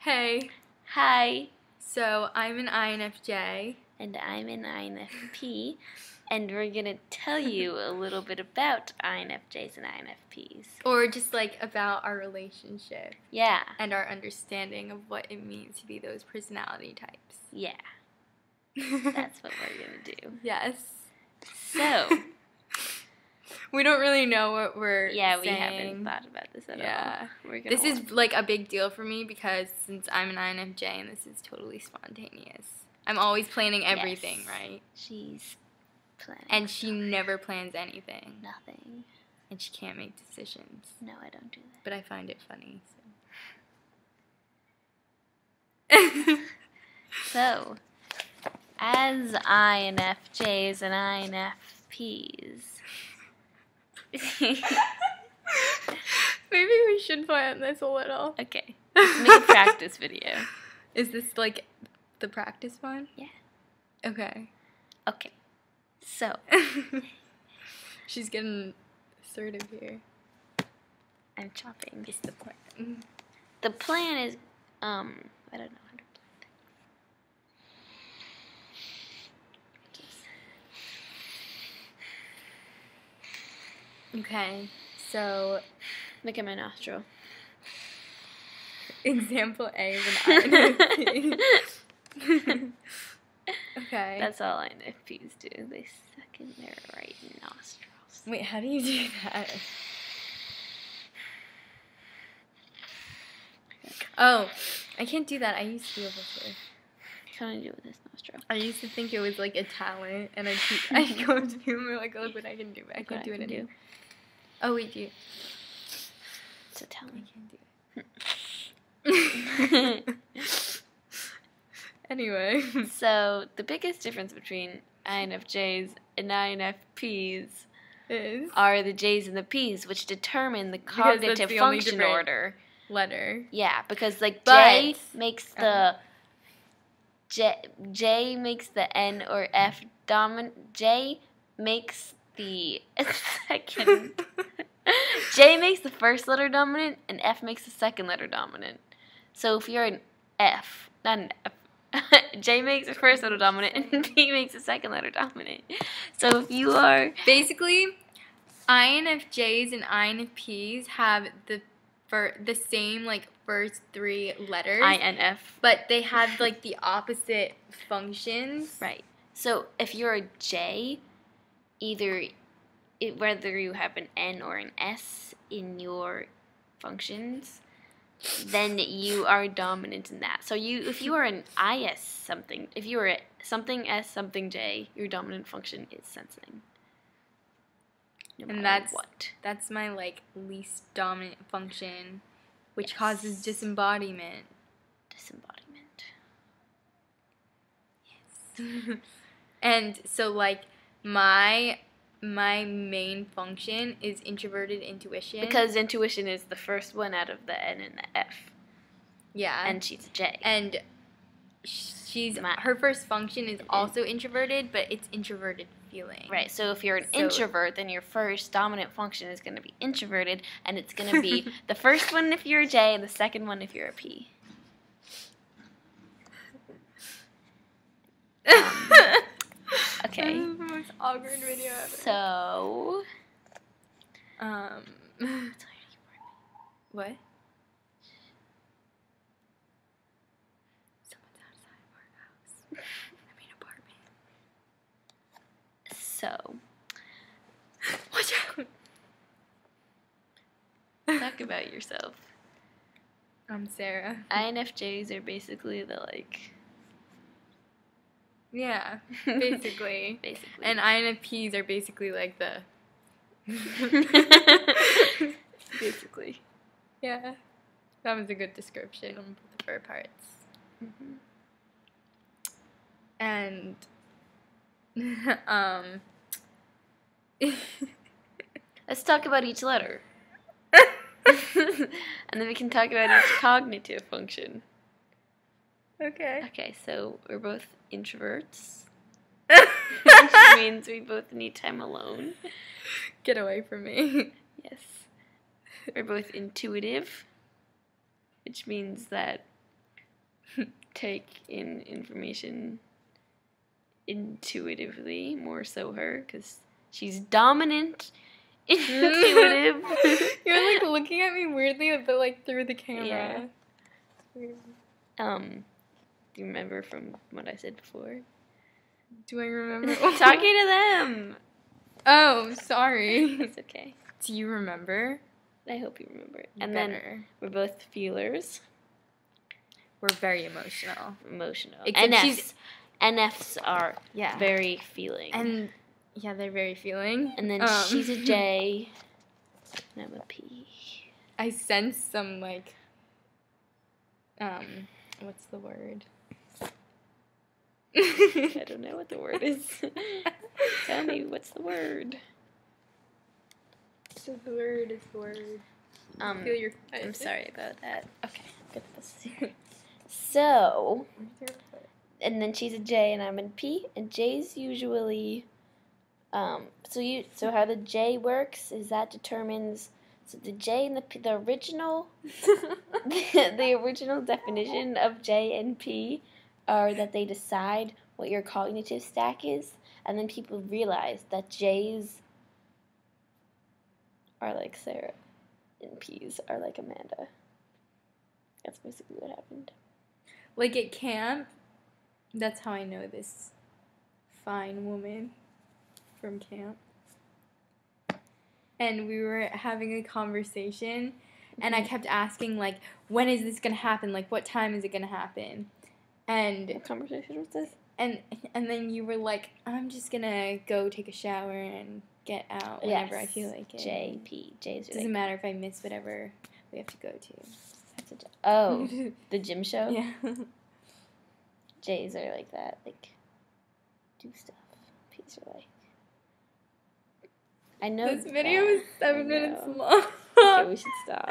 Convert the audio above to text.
Hey. Hi. So, I'm an INFJ. And I'm an INFP. And we're going to tell you a little bit about INFJs and INFPs. Or just like about our relationship. Yeah. And our understanding of what it means to be those personality types. Yeah. That's what we're going to do. Yes. So. We don't really know what we're saying. We haven't thought about this at all. This is like a big deal for me because since I'm an INFJ and this is totally spontaneous. I'm always planning everything, yes. Right? She's planning. And she never plans anything. Nothing. And she can't make decisions. No, I don't do that. But I find it funny. So, as INFJs and INFPs, maybe we should plan this a little. Okay. Make a practice video. Is this like the practice one? Yeah. Okay. Okay. So. She's getting assertive here. I'm chopping. It's the plan. The plan is, I don't know how to plan. Okay, so look at my nostril. Example A is an INFP. Okay. That's all INFPs do. They suck in their right nostrils. Wait, how do you do that? Oh, I can't do that. I used to be able to. How do I do it with this nostril? I used to think it was like a talent, and I go up to people and like, look what I can do, but I can't do it anymore. Oh, wait, do you? It's a talent. I can't do it. Anyway. So, the biggest difference between INFJs and INFPs are the J's and the P's, which determine the cognitive function order. Letter. Yeah, because like J makes the J makes the N or F dominant. J makes the second. J makes the first letter dominant, and F makes the second letter dominant. So if you're an F, not an F, J makes the first letter dominant, and P makes the second letter dominant. So if you are basically, INFJs and INFPs have the same like first three letters. INF. But they have like the opposite functions. Right. So if you're a J, whether you have an N or an S in your functions, then you are dominant in that. So if you are an IS something, if you are a something S something J, your dominant function is sensing. No matter what. That's my like least dominant function, which causes disembodiment. Disembodiment. Yes. And so like my main function is introverted intuition. Because intuition is the first one out of the N and the F. Yeah. And she's a J. And her first function is also introverted, but it's introverted feeling. Right, so if you're an introvert, then your first dominant function is going to be introverted, and it's going to be the first one if you're a J and the second one if you're a P. Okay. This is the most awkward video ever. So, what? Someone's outside of our house. I mean apartment. So, watch out. Talk about yourself. I'm Sarah. INFJs are basically the like. Yeah, basically. And INFPs are basically like the. Basically. Yeah. That was a good description of the fur parts. Mm-hmm. And. Let's talk about each letter. And then we can talk about each cognitive function. Okay. Okay, so we're both introverts, which means we both need time alone. Get away from me. Yes. We're both intuitive, which means that take in information intuitively, more so her, because she's dominant, intuitive. You're like looking at me weirdly, but like through the camera. Yeah. Do you remember from what I said before? Do I remember? Talking to them. Oh, sorry. It's okay. Do you remember? I hope you remember it. And then we're both feelers. We're very emotional. Except NFs are very feeling. And yeah, they're very feeling. And then she's a J, and I'm a P. I sense some like, what's the word? I don't know what the word is. Tell me, what's the word? So the word is the word. Feel your. I'm sorry about that. Okay. Good. So, and then she's a J and I'm a P, and J's usually, so how the J works is that determines, so the J and the original, the original definition of J and P are that they decide what your cognitive stack is, and then people realize that J's are like Sarah, and P's are like Amanda. That's basically what happened. Like at camp, that's how I know this fine woman from camp. And we were having a conversation, and I kept asking, like, when is this going to happen? Like, what time is it going to happen? And what conversation was this? And then you were like, I'm just going to go take a shower and get out whenever I feel like it. JP. J's doesn't matter if I miss whatever we have to go to. Oh, the gym show? Yeah. J's are like that, like, do stuff. P's are like, I know this video is 7 minutes long. Okay, we should stop.